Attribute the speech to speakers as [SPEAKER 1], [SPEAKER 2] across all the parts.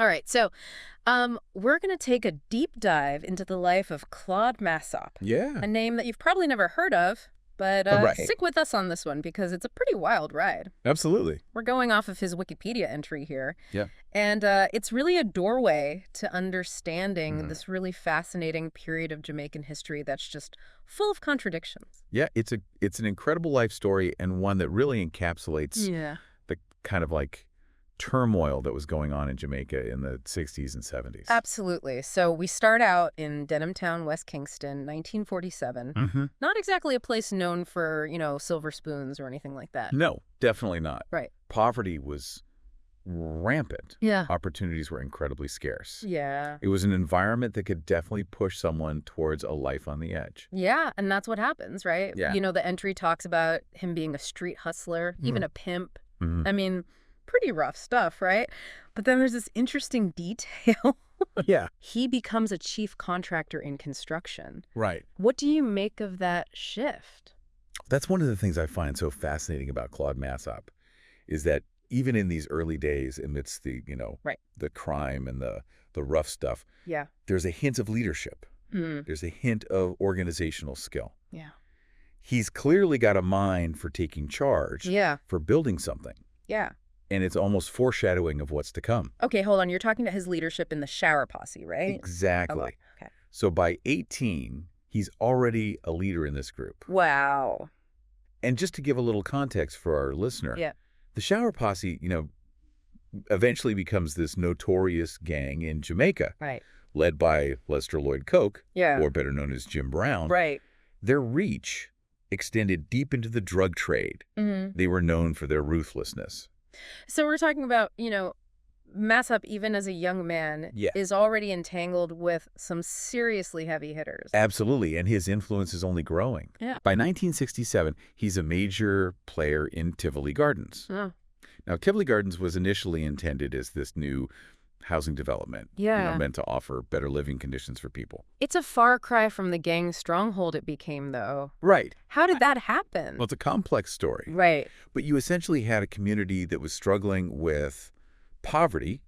[SPEAKER 1] All right, so we're going to take a deep dive into the life of Claude Massop,
[SPEAKER 2] Yeah.
[SPEAKER 1] a name that you've probably never heard of, but
[SPEAKER 2] Right.
[SPEAKER 1] stick with us on this one because it's a pretty wild ride.
[SPEAKER 2] Absolutely.
[SPEAKER 1] We're going off of his Wikipedia entry here,
[SPEAKER 2] Yeah.
[SPEAKER 1] and it's really a doorway to understanding this really fascinating period of Jamaican history that's just full of contradictions.
[SPEAKER 2] Yeah, it's an incredible life story and one that really encapsulates
[SPEAKER 1] Yeah.
[SPEAKER 2] the kind of like turmoil that was going on in Jamaica in the 60s and 70s.
[SPEAKER 1] Absolutely. So we start out in Denhamtown, West Kingston, 1947.
[SPEAKER 2] Mm-hmm.
[SPEAKER 1] Not exactly a place known for, silver spoons or anything like that.
[SPEAKER 2] No, definitely not.
[SPEAKER 1] Right.
[SPEAKER 2] Poverty was rampant.
[SPEAKER 1] Yeah.
[SPEAKER 2] Opportunities were incredibly scarce.
[SPEAKER 1] Yeah.
[SPEAKER 2] It was an environment that could definitely push someone towards a life on the edge.
[SPEAKER 1] Yeah, and that's what happens, right?
[SPEAKER 2] Yeah.
[SPEAKER 1] The entry talks about him being a street hustler, even a pimp.
[SPEAKER 2] Mhm.
[SPEAKER 1] I mean, pretty rough stuff, right? But then there's this interesting detail.
[SPEAKER 2] Yeah.
[SPEAKER 1] He becomes a chief contractor in construction.
[SPEAKER 2] Right.
[SPEAKER 1] What do you make of that shift?
[SPEAKER 2] That's one of the things I find so fascinating about Claude Massop is that even in these early days, amidst the,
[SPEAKER 1] Right.
[SPEAKER 2] the crime and the rough stuff,
[SPEAKER 1] Yeah.
[SPEAKER 2] there's a hint of leadership.
[SPEAKER 1] Mm.
[SPEAKER 2] There's a hint of organizational skill.
[SPEAKER 1] Yeah.
[SPEAKER 2] He's clearly got a mind for taking charge,
[SPEAKER 1] Yeah.
[SPEAKER 2] for building something.
[SPEAKER 1] Yeah.
[SPEAKER 2] And it's almost foreshadowing of what's to come.
[SPEAKER 1] Okay, hold on. You're talking about his leadership in the Shower Posse, right?
[SPEAKER 2] Exactly.
[SPEAKER 1] Okay.
[SPEAKER 2] So by 18, he's already a leader in this group.
[SPEAKER 1] Wow.
[SPEAKER 2] And just to give a little context for our listener,
[SPEAKER 1] Yeah.
[SPEAKER 2] the Shower Posse, eventually becomes this notorious gang in Jamaica,
[SPEAKER 1] Right.
[SPEAKER 2] led by Lester Lloyd Coke,
[SPEAKER 1] Yeah.
[SPEAKER 2] or better known as Jim Brown.
[SPEAKER 1] Right.
[SPEAKER 2] Their reach extended deep into the drug trade.
[SPEAKER 1] Mm-hmm.
[SPEAKER 2] They were known for their ruthlessness.
[SPEAKER 1] So we're talking about, Massop, even as a young man,
[SPEAKER 2] Yeah.
[SPEAKER 1] is already entangled with some seriously heavy hitters.
[SPEAKER 2] Absolutely, and his influence is only growing.
[SPEAKER 1] Yeah.
[SPEAKER 2] By 1967, he's a major player in Tivoli Gardens.
[SPEAKER 1] Oh.
[SPEAKER 2] Now, Tivoli Gardens was initially intended as this new housing development,
[SPEAKER 1] Yeah.
[SPEAKER 2] meant to offer better living conditions for people.
[SPEAKER 1] It's a far cry from the gang stronghold it became, though.
[SPEAKER 2] Right.
[SPEAKER 1] How did that happen?
[SPEAKER 2] Well, it's a complex story.
[SPEAKER 1] Right.
[SPEAKER 2] But you essentially had a community that was struggling with poverty,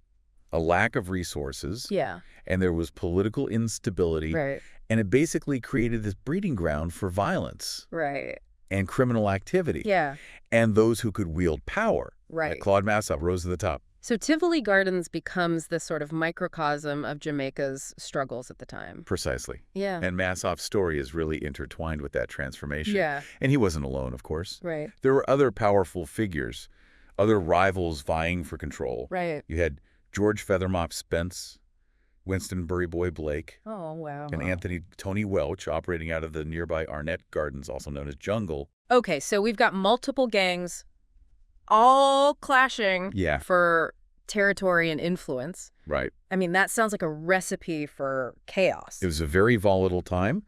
[SPEAKER 2] a lack of resources,
[SPEAKER 1] Yeah.
[SPEAKER 2] and there was political instability.
[SPEAKER 1] Right.
[SPEAKER 2] And it basically created this breeding ground for violence
[SPEAKER 1] Right.
[SPEAKER 2] and criminal activity.
[SPEAKER 1] Yeah.
[SPEAKER 2] And those who could wield power.
[SPEAKER 1] Right.
[SPEAKER 2] Claude Massop rose to the top.
[SPEAKER 1] So Tivoli Gardens becomes this sort of microcosm of Jamaica's struggles at the time.
[SPEAKER 2] Precisely.
[SPEAKER 1] Yeah.
[SPEAKER 2] And Massop's story is really intertwined with that transformation.
[SPEAKER 1] Yeah.
[SPEAKER 2] And he wasn't alone, of course.
[SPEAKER 1] Right.
[SPEAKER 2] There were other powerful figures, other rivals vying for control.
[SPEAKER 1] Right.
[SPEAKER 2] You had George Feathermop Spence, Winston Burry Boy Blake,
[SPEAKER 1] Oh, wow.
[SPEAKER 2] and Tony Welch operating out of the nearby Arnett Gardens, also known as Jungle.
[SPEAKER 1] Okay, so we've got multiple gangs all clashing
[SPEAKER 2] Yeah.
[SPEAKER 1] for territory and influence.
[SPEAKER 2] Right.
[SPEAKER 1] I mean, that sounds like a recipe for chaos.
[SPEAKER 2] It was a very volatile time.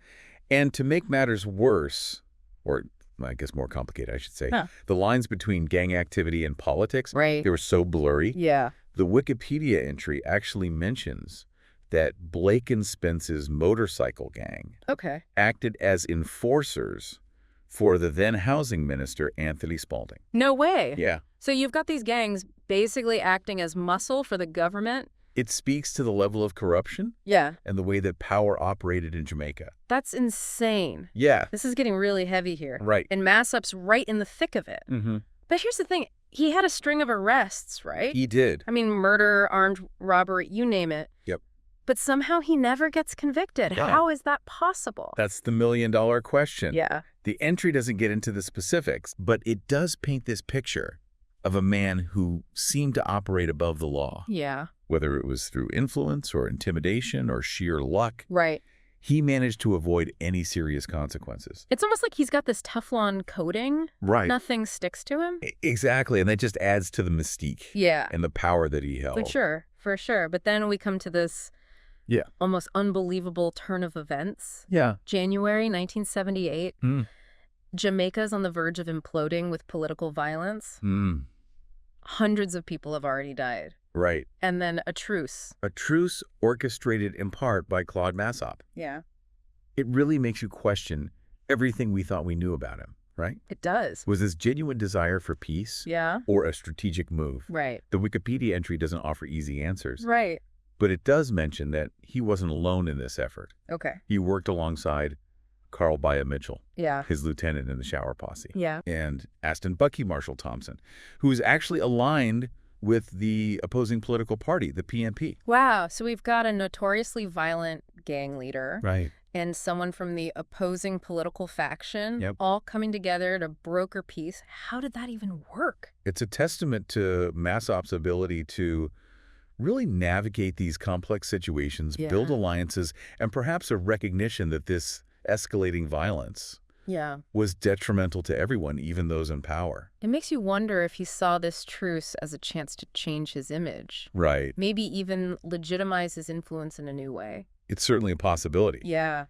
[SPEAKER 2] And to make matters worse, or I guess more complicated, I should say, the lines between gang activity and politics,
[SPEAKER 1] Right.
[SPEAKER 2] they were so blurry.
[SPEAKER 1] Yeah.
[SPEAKER 2] The Wikipedia entry actually mentions that Blake and Spence's motorcycle gang
[SPEAKER 1] Okay.
[SPEAKER 2] acted as enforcers for the then housing minister, Anthony Spaulding.
[SPEAKER 1] No way.
[SPEAKER 2] Yeah.
[SPEAKER 1] So you've got these gangs basically acting as muscle for the government.
[SPEAKER 2] It speaks to the level of corruption
[SPEAKER 1] Yeah.
[SPEAKER 2] and the way that power operated in Jamaica.
[SPEAKER 1] That's insane.
[SPEAKER 2] Yeah.
[SPEAKER 1] This is getting really heavy here.
[SPEAKER 2] Right.
[SPEAKER 1] And Massop's right in the thick of it.
[SPEAKER 2] Mm-hmm.
[SPEAKER 1] But here's the thing. He had a string of arrests, right?
[SPEAKER 2] He did.
[SPEAKER 1] I mean, murder, armed robbery, you name it.
[SPEAKER 2] Yep.
[SPEAKER 1] But somehow he never gets convicted.
[SPEAKER 2] Yeah.
[SPEAKER 1] How is that possible?
[SPEAKER 2] That's the million-dollar question.
[SPEAKER 1] Yeah.
[SPEAKER 2] The entry doesn't get into the specifics, but it does paint this picture of a man who seemed to operate above the law.
[SPEAKER 1] Yeah.
[SPEAKER 2] Whether it was through influence or intimidation or sheer luck,
[SPEAKER 1] Right.
[SPEAKER 2] he managed to avoid any serious consequences.
[SPEAKER 1] It's almost like he's got this Teflon coating.
[SPEAKER 2] Right.
[SPEAKER 1] Nothing sticks to him.
[SPEAKER 2] Exactly, and that just adds to the mystique
[SPEAKER 1] Yeah.
[SPEAKER 2] and the power that he held.
[SPEAKER 1] For sure. But then we come to this almost unbelievable turn of events.
[SPEAKER 2] Yeah.
[SPEAKER 1] January 1978.
[SPEAKER 2] Mm.
[SPEAKER 1] Jamaica's on the verge of imploding with political violence.
[SPEAKER 2] Mm.
[SPEAKER 1] Hundreds of people have already died.
[SPEAKER 2] Right.
[SPEAKER 1] And then a truce.
[SPEAKER 2] A truce orchestrated in part by Claude Massop.
[SPEAKER 1] Yeah.
[SPEAKER 2] It really makes you question everything we thought we knew about him, right?
[SPEAKER 1] It does.
[SPEAKER 2] Was this genuine desire for peace
[SPEAKER 1] Yeah.
[SPEAKER 2] or a strategic move?
[SPEAKER 1] Right.
[SPEAKER 2] The Wikipedia entry doesn't offer easy answers,
[SPEAKER 1] Right.
[SPEAKER 2] but it does mention that he wasn't alone in this effort.
[SPEAKER 1] Okay.
[SPEAKER 2] He worked alongside Carl Baya Mitchell,
[SPEAKER 1] Yeah.
[SPEAKER 2] his lieutenant in the Shower Posse,
[SPEAKER 1] Yeah.
[SPEAKER 2] and Aston Bucky Marshall Thompson, who is actually aligned with the opposing political party, the PNP.
[SPEAKER 1] Wow. So we've got a notoriously violent gang leader.
[SPEAKER 2] Right.
[SPEAKER 1] And someone from the opposing political faction,
[SPEAKER 2] Yep.
[SPEAKER 1] all coming together to broker peace. How did that even work?
[SPEAKER 2] It's a testament to Massop's ability to really navigate these complex situations,
[SPEAKER 1] Yeah.
[SPEAKER 2] build alliances, and perhaps a recognition that this escalating violence
[SPEAKER 1] Yeah.
[SPEAKER 2] was detrimental to everyone, even those in power.
[SPEAKER 1] It makes you wonder if he saw this truce as a chance to change his image.
[SPEAKER 2] Right.
[SPEAKER 1] Maybe even legitimize his influence in a new way.
[SPEAKER 2] It's certainly a possibility.
[SPEAKER 1] Yeah.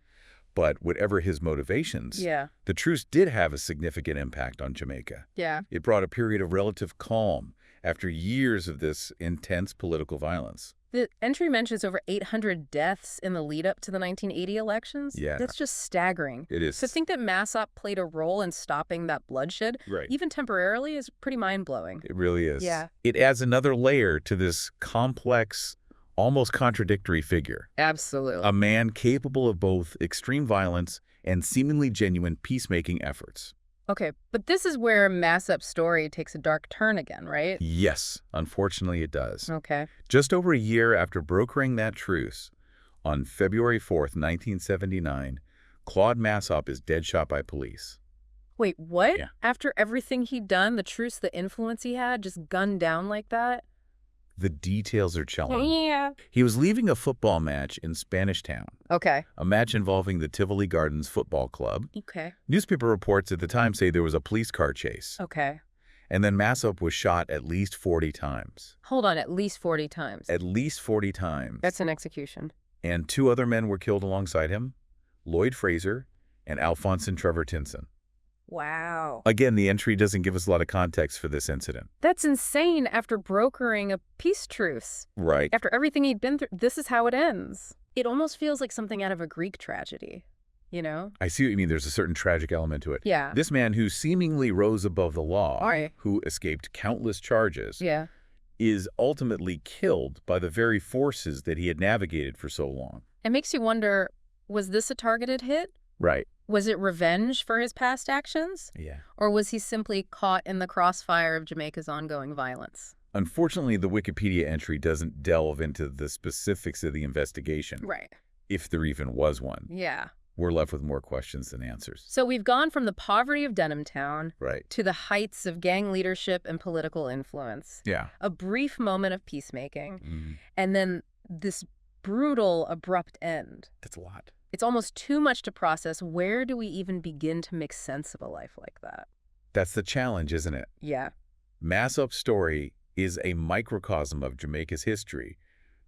[SPEAKER 2] But whatever his motivations,
[SPEAKER 1] Yeah.
[SPEAKER 2] the truce did have a significant impact on Jamaica.
[SPEAKER 1] Yeah.
[SPEAKER 2] It brought a period of relative calm after years of this intense political violence.
[SPEAKER 1] The entry mentions over 800 deaths in the lead up to the 1980 elections.
[SPEAKER 2] Yeah.
[SPEAKER 1] That's just staggering.
[SPEAKER 2] It is.
[SPEAKER 1] To think that Massop played a role in stopping that bloodshed,
[SPEAKER 2] Right.
[SPEAKER 1] even temporarily, is pretty mind-blowing.
[SPEAKER 2] It really is.
[SPEAKER 1] Yeah.
[SPEAKER 2] It adds another layer to this complex, almost contradictory figure.
[SPEAKER 1] Absolutely.
[SPEAKER 2] A man capable of both extreme violence and seemingly genuine peacemaking efforts.
[SPEAKER 1] Okay, but this is where Massop's story takes a dark turn again, right?
[SPEAKER 2] Yes, unfortunately it does.
[SPEAKER 1] Okay.
[SPEAKER 2] Just over a year after brokering that truce, on February 4th, 1979, Claude Massop is dead shot by police.
[SPEAKER 1] Wait, what?
[SPEAKER 2] Yeah.
[SPEAKER 1] After everything he'd done, the truce, the influence he had, just gunned down like that?
[SPEAKER 2] The details are chilling.
[SPEAKER 1] Yeah.
[SPEAKER 2] He was leaving a football match in Spanish Town,
[SPEAKER 1] Okay.
[SPEAKER 2] a match involving the Tivoli Gardens football club.
[SPEAKER 1] Okay.
[SPEAKER 2] Newspaper reports at the time say there was a police car chase,
[SPEAKER 1] Okay.
[SPEAKER 2] and then Massop was shot at least 40 times.
[SPEAKER 1] Hold on, at least 40 times.
[SPEAKER 2] At least 40 times.
[SPEAKER 1] That's an execution.
[SPEAKER 2] And 2 other men were killed alongside him, Lloyd Fraser and Alphonse Trevor Tinson.
[SPEAKER 1] Wow.
[SPEAKER 2] Again, the entry doesn't give us a lot of context for this incident.
[SPEAKER 1] That's insane after brokering a peace truce.
[SPEAKER 2] Right.
[SPEAKER 1] After everything he'd been through, this is how it ends. It almost feels like something out of a Greek tragedy, you know?
[SPEAKER 2] I see what you mean. There's a certain tragic element to it.
[SPEAKER 1] Yeah.
[SPEAKER 2] This man who seemingly rose above the law,
[SPEAKER 1] Right.
[SPEAKER 2] who escaped countless charges,
[SPEAKER 1] Yeah.
[SPEAKER 2] is ultimately killed by the very forces that he had navigated for so long.
[SPEAKER 1] It makes you wonder, was this a targeted hit?
[SPEAKER 2] Right.
[SPEAKER 1] Was it revenge for his past actions?
[SPEAKER 2] Yeah.
[SPEAKER 1] Or was he simply caught in the crossfire of Jamaica's ongoing violence?
[SPEAKER 2] Unfortunately, the Wikipedia entry doesn't delve into the specifics of the investigation,
[SPEAKER 1] Right.
[SPEAKER 2] if there even was one.
[SPEAKER 1] Yeah.
[SPEAKER 2] We're left with more questions than answers.
[SPEAKER 1] So we've gone from the poverty of Denham Town
[SPEAKER 2] Right.
[SPEAKER 1] to the heights of gang leadership and political influence.
[SPEAKER 2] Yeah.
[SPEAKER 1] A brief moment of peacemaking,
[SPEAKER 2] Mhm.
[SPEAKER 1] and then this brutal, abrupt end.
[SPEAKER 2] That's a lot.
[SPEAKER 1] It's almost too much to process. Where do we even begin to make sense of a life like that?
[SPEAKER 2] That's the challenge, isn't it?
[SPEAKER 1] Yeah.
[SPEAKER 2] Massop's story is a microcosm of Jamaica's history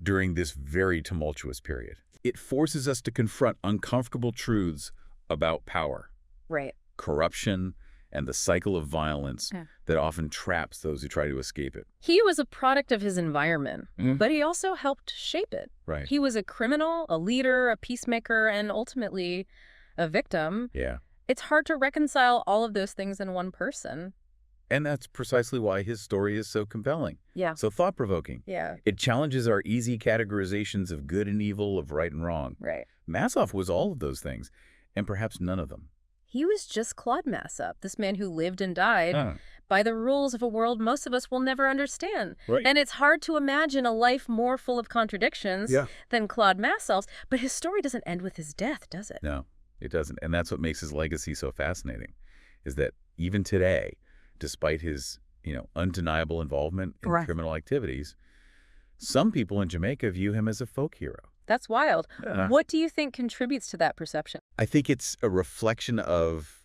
[SPEAKER 2] during this very tumultuous period. It forces us to confront uncomfortable truths about power,
[SPEAKER 1] Right.
[SPEAKER 2] corruption, and the cycle of violence
[SPEAKER 1] Yeah.
[SPEAKER 2] that often traps those who try to escape it.
[SPEAKER 1] He was a product of his environment,
[SPEAKER 2] Mhm.
[SPEAKER 1] but he also helped shape it.
[SPEAKER 2] Right.
[SPEAKER 1] He was a criminal, a leader, a peacemaker, and ultimately a victim.
[SPEAKER 2] Yeah.
[SPEAKER 1] It's hard to reconcile all of those things in one person.
[SPEAKER 2] And that's precisely why his story is so compelling,
[SPEAKER 1] Yeah.
[SPEAKER 2] so thought-provoking.
[SPEAKER 1] Yeah.
[SPEAKER 2] It challenges our easy categorizations of good and evil, of right and wrong.
[SPEAKER 1] Right.
[SPEAKER 2] Massop was all of those things, and perhaps none of them.
[SPEAKER 1] He was just Claude Massop, this man who lived and died
[SPEAKER 2] Ah,
[SPEAKER 1] by the rules of a world most of us will never understand.
[SPEAKER 2] right.
[SPEAKER 1] And it's hard to imagine a life more full of contradictions
[SPEAKER 2] Yeah.
[SPEAKER 1] than Claude Massop's, but his story doesn't end with his death, does it?
[SPEAKER 2] No, it doesn't. And that's what makes his legacy so fascinating, is that even today, despite his, undeniable involvement in
[SPEAKER 1] Right.
[SPEAKER 2] criminal activities, some people in Jamaica view him as a folk hero.
[SPEAKER 1] That's wild.
[SPEAKER 2] Yeah.
[SPEAKER 1] What do you think contributes to that perception?
[SPEAKER 2] I think it's a reflection of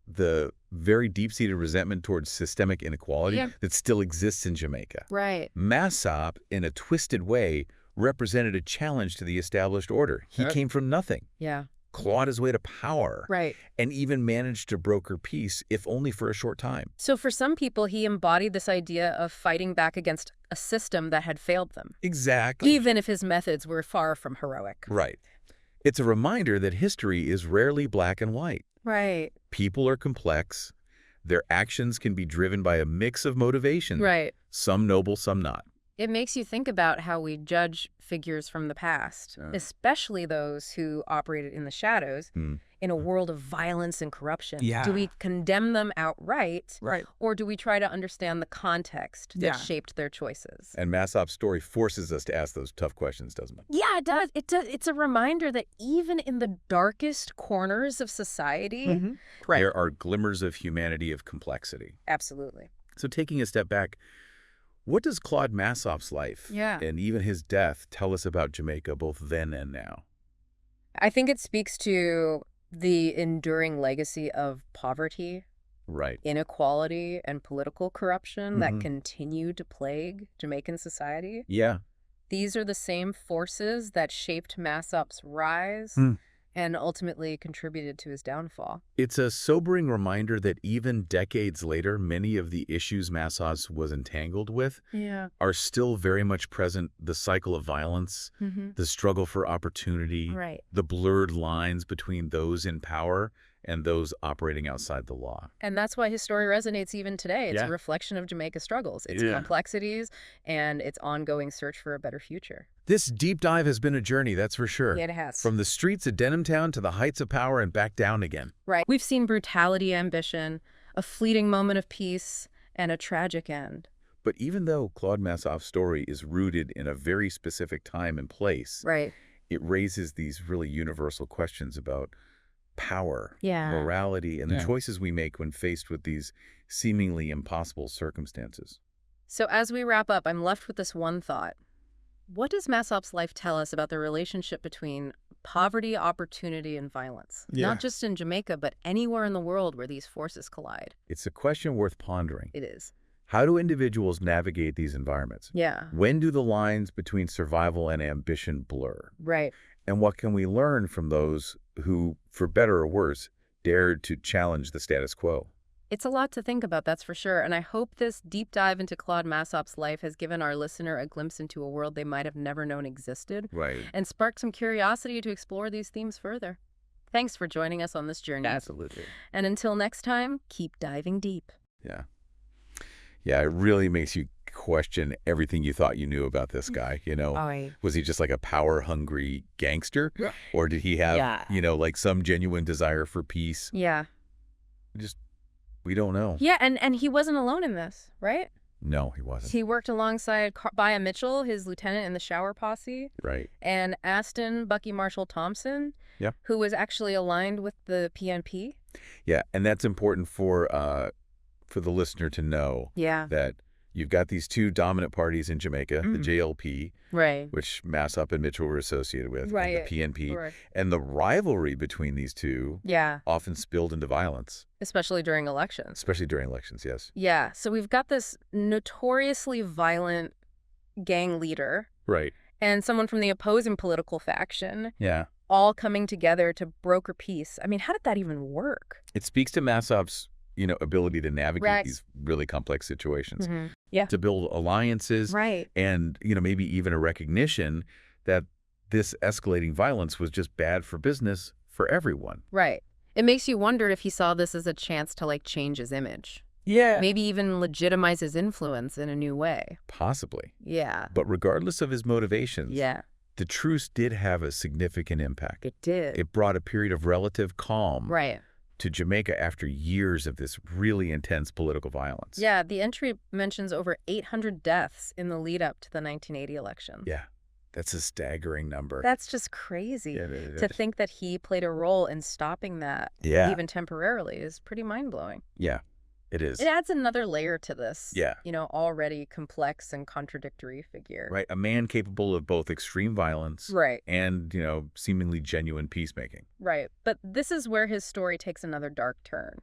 [SPEAKER 2] the very deep-seated resentment towards systemic inequality
[SPEAKER 1] Yeah.
[SPEAKER 2] that still exists in Jamaica.
[SPEAKER 1] Right.
[SPEAKER 2] Massop, in a twisted way, represented a challenge to the established order. He
[SPEAKER 1] Yeah.
[SPEAKER 2] came from nothing,
[SPEAKER 1] Yeah.
[SPEAKER 2] clawed his way to power,
[SPEAKER 1] Right.
[SPEAKER 2] and even managed to broker peace, if only for a short time.
[SPEAKER 1] So for some people, he embodied this idea of fighting back against a system that had failed them,
[SPEAKER 2] Exactly.
[SPEAKER 1] even if his methods were far from heroic.
[SPEAKER 2] Right. It's a reminder that history is rarely black and white.
[SPEAKER 1] Right.
[SPEAKER 2] People are complex. Their actions can be driven by a mix of motivation,
[SPEAKER 1] Right.
[SPEAKER 2] some noble, some not.
[SPEAKER 1] It makes you think about how we judge figures from the past, especially those who operated in the shadows in a world of violence and corruption.
[SPEAKER 3] Yeah.
[SPEAKER 1] Do we condemn them outright,
[SPEAKER 3] Right.
[SPEAKER 1] or do we try to understand the context that shaped their choices?
[SPEAKER 2] And Massop's story forces us to ask those tough questions, doesn't it?
[SPEAKER 1] Yeah, it does. It's a reminder that even in the darkest corners of society,
[SPEAKER 3] Right.
[SPEAKER 2] There are glimmers of humanity, of complexity.
[SPEAKER 1] absolutely.
[SPEAKER 2] So taking a step back, what does Claude Massop's life and even his death tell us about Jamaica both then and now?
[SPEAKER 1] I think it speaks to the enduring legacy of poverty,
[SPEAKER 2] Right.
[SPEAKER 1] inequality, and political corruption that continue to plague Jamaican society.
[SPEAKER 2] Yeah.
[SPEAKER 1] These are the same forces that shaped Massop's rise and ultimately contributed to his downfall.
[SPEAKER 2] It's a sobering reminder that even decades later, many of the issues Massops was entangled with are still very much present. The cycle of violence, the struggle for opportunity,
[SPEAKER 1] Right.
[SPEAKER 2] the blurred lines between those in power and those operating outside the law.
[SPEAKER 1] And that's why his story resonates even today. It's
[SPEAKER 2] Yeah.
[SPEAKER 1] a reflection of Jamaica's struggles, its
[SPEAKER 2] Yeah.
[SPEAKER 1] complexities, and its ongoing search for a better future.
[SPEAKER 2] This deep dive has been a journey, that's for sure.
[SPEAKER 1] It has.
[SPEAKER 2] From the streets of Denham Town to the heights of power and back down again.
[SPEAKER 1] Right. We've seen brutality, ambition, a fleeting moment of peace, and a tragic end.
[SPEAKER 2] But even though Claude Massop's story is rooted in a very specific time and place,
[SPEAKER 1] Right.
[SPEAKER 2] it raises these really universal questions about power,
[SPEAKER 1] Yeah.
[SPEAKER 2] morality, and the choices we make when faced with these seemingly impossible circumstances.
[SPEAKER 1] So as we wrap up, I'm left with this one thought. What does Massop's life tell us about the relationship between poverty, opportunity, and violence?
[SPEAKER 3] Yeah.
[SPEAKER 1] Not just in Jamaica, but anywhere in the world where these forces collide.
[SPEAKER 2] It's a question worth pondering.
[SPEAKER 1] It is.
[SPEAKER 2] How do individuals navigate these environments?
[SPEAKER 1] Yeah.
[SPEAKER 2] When do the lines between survival and ambition blur?
[SPEAKER 1] Right.
[SPEAKER 2] And what can we learn from those who, for better or worse, dared to challenge the status quo?
[SPEAKER 1] It's a lot to think about, that's for sure. And I hope this deep dive into Claude Massop's life has given our listener a glimpse into a world they might have never known existed
[SPEAKER 2] Right.
[SPEAKER 1] and sparked some curiosity to explore these themes further. Thanks for joining us on this journey.
[SPEAKER 3] Absolutely.
[SPEAKER 1] And until next time, keep diving deep.
[SPEAKER 2] Yeah. Yeah, it really makes you question everything you thought you knew about this guy, you know? Was he just like a power-hungry gangster? Or did he have, you know, like some genuine desire for peace?
[SPEAKER 1] Yeah.
[SPEAKER 2] We don't know.
[SPEAKER 1] Yeah, and he wasn't alone in this, right?
[SPEAKER 2] No, he wasn't.
[SPEAKER 1] He worked alongside Bia Mitchell, his lieutenant in the Shower Posse,
[SPEAKER 2] Right.
[SPEAKER 1] and Aston Bucky Marshall Thompson, who was actually aligned with the PNP.
[SPEAKER 2] Yeah, and that's important for the listener to know
[SPEAKER 1] Yeah.
[SPEAKER 2] that you've got these two dominant parties in Jamaica, the JLP,
[SPEAKER 1] Right.
[SPEAKER 2] which Massop and Mitchell were associated with, and the PNP,
[SPEAKER 1] Right.
[SPEAKER 2] and the rivalry between these two
[SPEAKER 1] Yeah.
[SPEAKER 2] often spilled into violence,
[SPEAKER 1] Especially during elections.
[SPEAKER 2] especially during elections, yes.
[SPEAKER 1] Yeah. So we've got this notoriously violent gang leader
[SPEAKER 2] Right.
[SPEAKER 1] and someone from the opposing political faction
[SPEAKER 2] Yeah.
[SPEAKER 1] all coming together to broker peace. I mean, how did that even work?
[SPEAKER 2] It speaks to Massop's, you know, ability to navigate
[SPEAKER 1] Right.
[SPEAKER 2] these really complex situations,
[SPEAKER 1] Yeah.
[SPEAKER 2] to build alliances,
[SPEAKER 1] Right.
[SPEAKER 2] and, you know, maybe even a recognition that this escalating violence was just bad for business for everyone.
[SPEAKER 1] Right. It makes you wonder if he saw this as a chance to, like, change his image.
[SPEAKER 3] Yeah.
[SPEAKER 1] Maybe even legitimize his influence in a new way.
[SPEAKER 2] Possibly.
[SPEAKER 1] Yeah.
[SPEAKER 2] But regardless of his motivations,
[SPEAKER 1] Yeah.
[SPEAKER 2] the truce did have a significant impact.
[SPEAKER 1] It did.
[SPEAKER 2] It brought a period of relative calm
[SPEAKER 1] Right.
[SPEAKER 2] to Jamaica after years of this really intense political violence.
[SPEAKER 1] Yeah, the entry mentions over 800 deaths in the lead up to the 1980 election.
[SPEAKER 2] Yeah. That's a staggering number.
[SPEAKER 1] That's just crazy.
[SPEAKER 2] Yeah, it
[SPEAKER 1] To
[SPEAKER 2] is.
[SPEAKER 1] think that he played a role in stopping that,
[SPEAKER 2] Yeah.
[SPEAKER 1] even temporarily, is pretty mind-blowing.
[SPEAKER 2] Yeah, it is.
[SPEAKER 1] It adds another layer to this,
[SPEAKER 2] Yeah.
[SPEAKER 1] you know, already complex and contradictory figure.
[SPEAKER 2] Right. A man capable of both extreme violence
[SPEAKER 1] Right,
[SPEAKER 2] and, you know, seemingly genuine peacemaking.
[SPEAKER 1] right. But this is where his story takes another dark turn.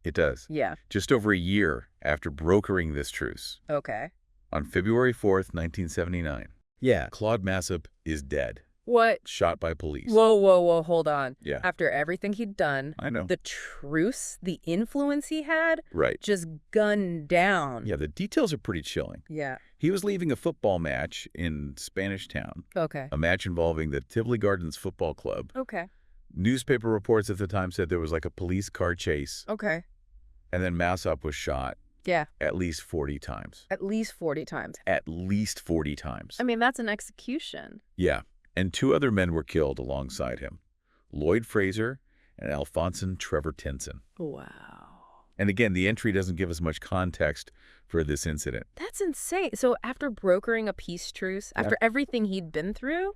[SPEAKER 2] It does.
[SPEAKER 1] Yeah,
[SPEAKER 2] Just over a year after brokering this truce,
[SPEAKER 1] okay.
[SPEAKER 2] on February 4th, 1979, Claude Massop is dead,
[SPEAKER 1] What?
[SPEAKER 2] shot by police.
[SPEAKER 1] Whoa, hold on.
[SPEAKER 2] Yeah.
[SPEAKER 1] After everything he'd done,
[SPEAKER 2] I know.
[SPEAKER 1] the truce, the influence he had,
[SPEAKER 2] Right.
[SPEAKER 1] just gunned down.
[SPEAKER 2] Yeah, the details are pretty chilling.
[SPEAKER 1] Yeah.
[SPEAKER 2] He was leaving a football match in Spanish Town,
[SPEAKER 1] Okay.
[SPEAKER 2] a match involving the Tivoli Gardens Football Club,
[SPEAKER 1] Okay.
[SPEAKER 2] Newspaper reports at the time said there was like a police car chase.
[SPEAKER 1] Okay.
[SPEAKER 2] And then Massop was shot.
[SPEAKER 1] Yeah.
[SPEAKER 2] At least 40 times.
[SPEAKER 1] At least 40 times.
[SPEAKER 2] At least 40 times.
[SPEAKER 1] I mean, that's an execution.
[SPEAKER 2] Yeah. And 2 other men were killed alongside him. Lloyd Fraser and Alphonson Trevor Tinson.
[SPEAKER 1] Wow.
[SPEAKER 2] And again, the entry doesn't give us much context for this incident.
[SPEAKER 1] That's insane. So after brokering a peace truce, after everything he'd been through,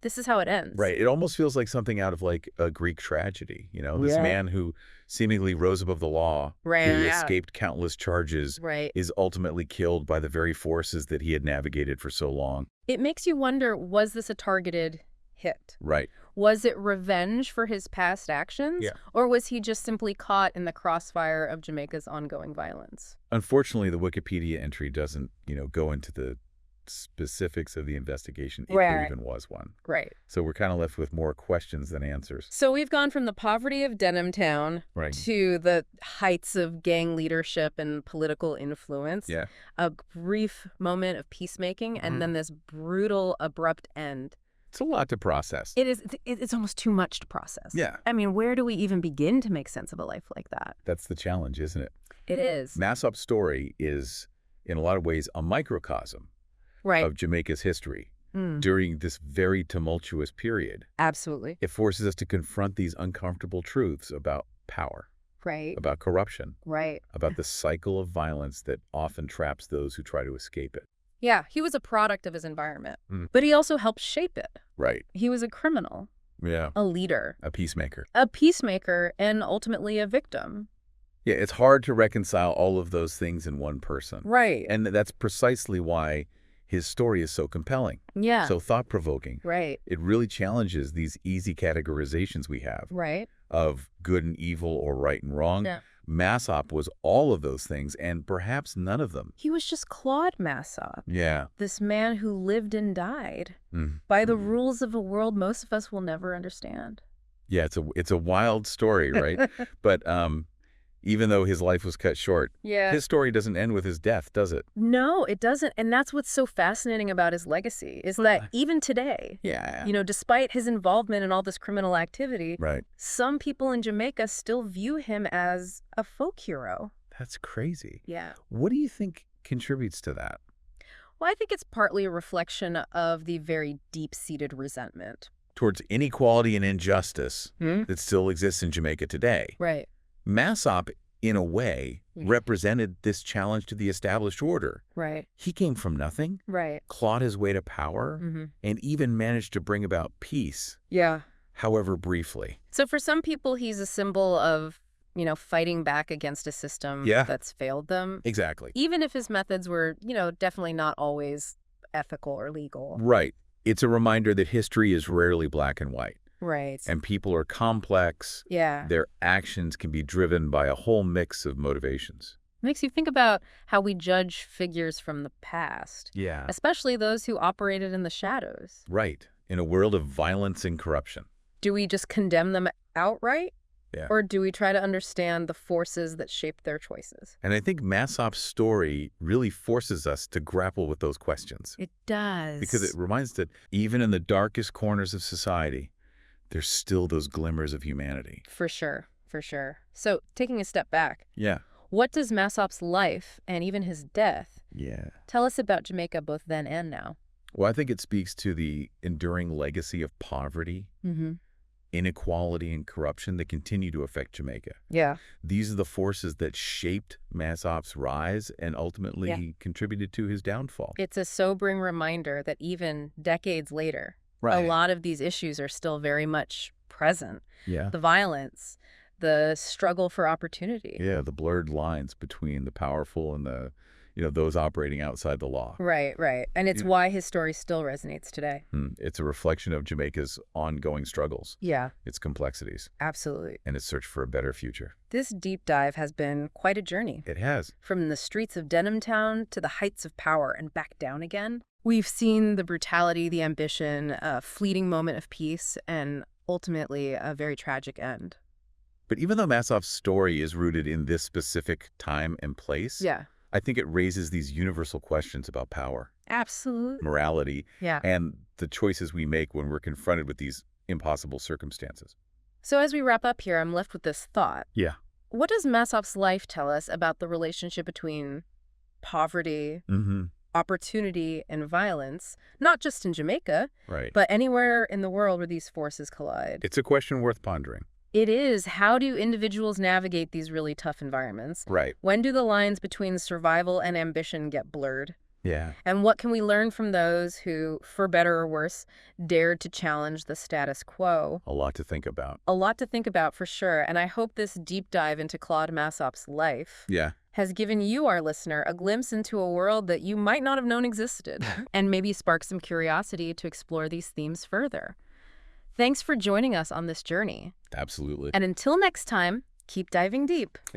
[SPEAKER 1] this is how it ends.
[SPEAKER 2] Right. It almost feels like something out of like a Greek tragedy. You know, this man who seemingly rose above the law, who escaped countless charges, is ultimately killed by the very forces that he had navigated for so long.
[SPEAKER 1] It makes you wonder, was this a targeted hit?
[SPEAKER 2] Right.
[SPEAKER 1] Was it revenge for his past actions?
[SPEAKER 2] Yeah.
[SPEAKER 1] Or was he just simply caught in the crossfire of Jamaica's ongoing violence?
[SPEAKER 2] Unfortunately, the Wikipedia entry doesn't, go into the specifics of the investigation, if there even was one.
[SPEAKER 1] Right.
[SPEAKER 2] So we're kind of left with more questions than answers.
[SPEAKER 1] So we've gone from the poverty of Denhamtown to the heights of gang leadership and political influence.
[SPEAKER 2] Yeah.
[SPEAKER 1] A brief moment of peacemaking, and then this brutal, abrupt end.
[SPEAKER 2] It's a lot to process.
[SPEAKER 1] It is. It's almost too much to process.
[SPEAKER 2] Yeah.
[SPEAKER 1] I mean, where do we even begin to make sense of a life like that?
[SPEAKER 2] That's the challenge, isn't it?
[SPEAKER 1] It is.
[SPEAKER 2] Massop's story is, in a lot of ways, a microcosm of Jamaica's history during this very tumultuous period.
[SPEAKER 1] Absolutely.
[SPEAKER 2] It forces us to confront these uncomfortable truths about power.
[SPEAKER 1] Right.
[SPEAKER 2] About corruption.
[SPEAKER 1] Right.
[SPEAKER 2] About the cycle of violence that often traps those who try to escape it.
[SPEAKER 1] Yeah, he was a product of his environment, but he also helped shape it.
[SPEAKER 2] Right.
[SPEAKER 1] He was a criminal.
[SPEAKER 2] Yeah.
[SPEAKER 1] A leader.
[SPEAKER 2] A peacemaker.
[SPEAKER 1] A peacemaker, and ultimately a victim.
[SPEAKER 2] Yeah, it's hard to reconcile all of those things in one person.
[SPEAKER 1] Right.
[SPEAKER 2] And that's precisely why his story is so compelling.
[SPEAKER 1] Yeah.
[SPEAKER 2] So thought-provoking.
[SPEAKER 1] Right.
[SPEAKER 2] It really challenges these easy categorizations we have.
[SPEAKER 1] Right.
[SPEAKER 2] Of good and evil or right and wrong.
[SPEAKER 1] Yeah.
[SPEAKER 2] Massop was all of those things, and perhaps none of them.
[SPEAKER 1] He was just Claude Massop.
[SPEAKER 2] Yeah.
[SPEAKER 1] This man who lived and died by the rules of a world most of us will never understand.
[SPEAKER 2] Yeah, it's a wild story, right? But even though his life was cut short, his story doesn't end with his death, does it?
[SPEAKER 1] No, it doesn't. And that's what's so fascinating about his legacy, is that even today, despite his involvement in all this criminal activity, some people in Jamaica still view him as a folk hero.
[SPEAKER 2] That's crazy.
[SPEAKER 1] Yeah.
[SPEAKER 2] What do you think contributes to that?
[SPEAKER 1] Well, I think it's partly a reflection of the very deep-seated resentment
[SPEAKER 2] towards inequality and injustice that still exists in Jamaica today.
[SPEAKER 1] Right.
[SPEAKER 2] Massop, in a way, represented this challenge to the established order.
[SPEAKER 1] Right.
[SPEAKER 2] He came from nothing, clawed his way to power, and even managed to bring about peace.
[SPEAKER 1] Yeah.
[SPEAKER 2] However briefly.
[SPEAKER 1] So for some people, he's a symbol of, fighting back against a system that's failed them.
[SPEAKER 2] Exactly.
[SPEAKER 1] Even if his methods were, definitely not always ethical or legal.
[SPEAKER 2] Right. It's a reminder that history is rarely black and white.
[SPEAKER 1] Right.
[SPEAKER 2] And people are complex.
[SPEAKER 1] Yeah.
[SPEAKER 2] Their actions can be driven by a whole mix of motivations.
[SPEAKER 1] Makes you think about how we judge figures from the past.
[SPEAKER 2] Yeah.
[SPEAKER 1] Especially those who operated in the shadows.
[SPEAKER 2] Right. In a world of violence and corruption.
[SPEAKER 1] Do we just condemn them outright?
[SPEAKER 2] Yeah.
[SPEAKER 1] Or do we try to understand the forces that shaped their choices?
[SPEAKER 2] And I think Massop's story really forces us to grapple with those questions.
[SPEAKER 1] It does.
[SPEAKER 2] Because it reminds us that even in the darkest corners of society, there's still those glimmers of humanity.
[SPEAKER 1] For sure. For sure. So, taking a step back.
[SPEAKER 2] Yeah.
[SPEAKER 1] What does Massop's life, and even his death, tell us about Jamaica both then and now?
[SPEAKER 2] Well, I think it speaks to the enduring legacy of poverty, inequality, and corruption that continue to affect Jamaica.
[SPEAKER 1] Yeah.
[SPEAKER 2] These are the forces that shaped Massop's rise and ultimately contributed to his downfall.
[SPEAKER 1] It's a sobering reminder that even decades later, a lot of these issues are still very much present.
[SPEAKER 2] Yeah.
[SPEAKER 1] The violence, the struggle for opportunity.
[SPEAKER 2] Yeah, the blurred lines between the powerful and the, those operating outside the law.
[SPEAKER 1] Right, right. And it's why his story still resonates today.
[SPEAKER 2] It's a reflection of Jamaica's ongoing struggles.
[SPEAKER 1] Yeah.
[SPEAKER 2] Its complexities.
[SPEAKER 1] Absolutely.
[SPEAKER 2] And its search for a better future.
[SPEAKER 1] This deep dive has been quite a journey.
[SPEAKER 2] It has.
[SPEAKER 1] From the streets of Denhamtown to the heights of power and back down again. We've seen the brutality, the ambition, a fleeting moment of peace, and ultimately a very tragic end.
[SPEAKER 2] But even though Massop's story is rooted in this specific time and place, I think it raises these universal questions about power.
[SPEAKER 1] Absolutely.
[SPEAKER 2] Morality. And the choices we make when we're confronted with these impossible circumstances.
[SPEAKER 1] So as we wrap up here, I'm left with this thought.
[SPEAKER 2] Yeah.
[SPEAKER 1] What does Massop's life tell us about the relationship between poverty, opportunity, and violence, not just in Jamaica, but anywhere in the world where these forces collide?
[SPEAKER 2] It's a question worth pondering.
[SPEAKER 1] It is. How do individuals navigate these really tough environments?
[SPEAKER 2] Right.
[SPEAKER 1] When do the lines between survival and ambition get blurred?
[SPEAKER 2] Yeah.
[SPEAKER 1] And what can we learn from those who, for better or worse, dared to challenge the status quo?
[SPEAKER 2] A lot to think about.
[SPEAKER 1] A lot to think about, for sure. And I hope this deep dive into Claude Massop's life has given you, our listener, a glimpse into a world that you might not have known existed, and maybe spark some curiosity to explore these themes further. Thanks for joining us on this journey.
[SPEAKER 2] Absolutely.
[SPEAKER 1] And until next time, keep diving deep.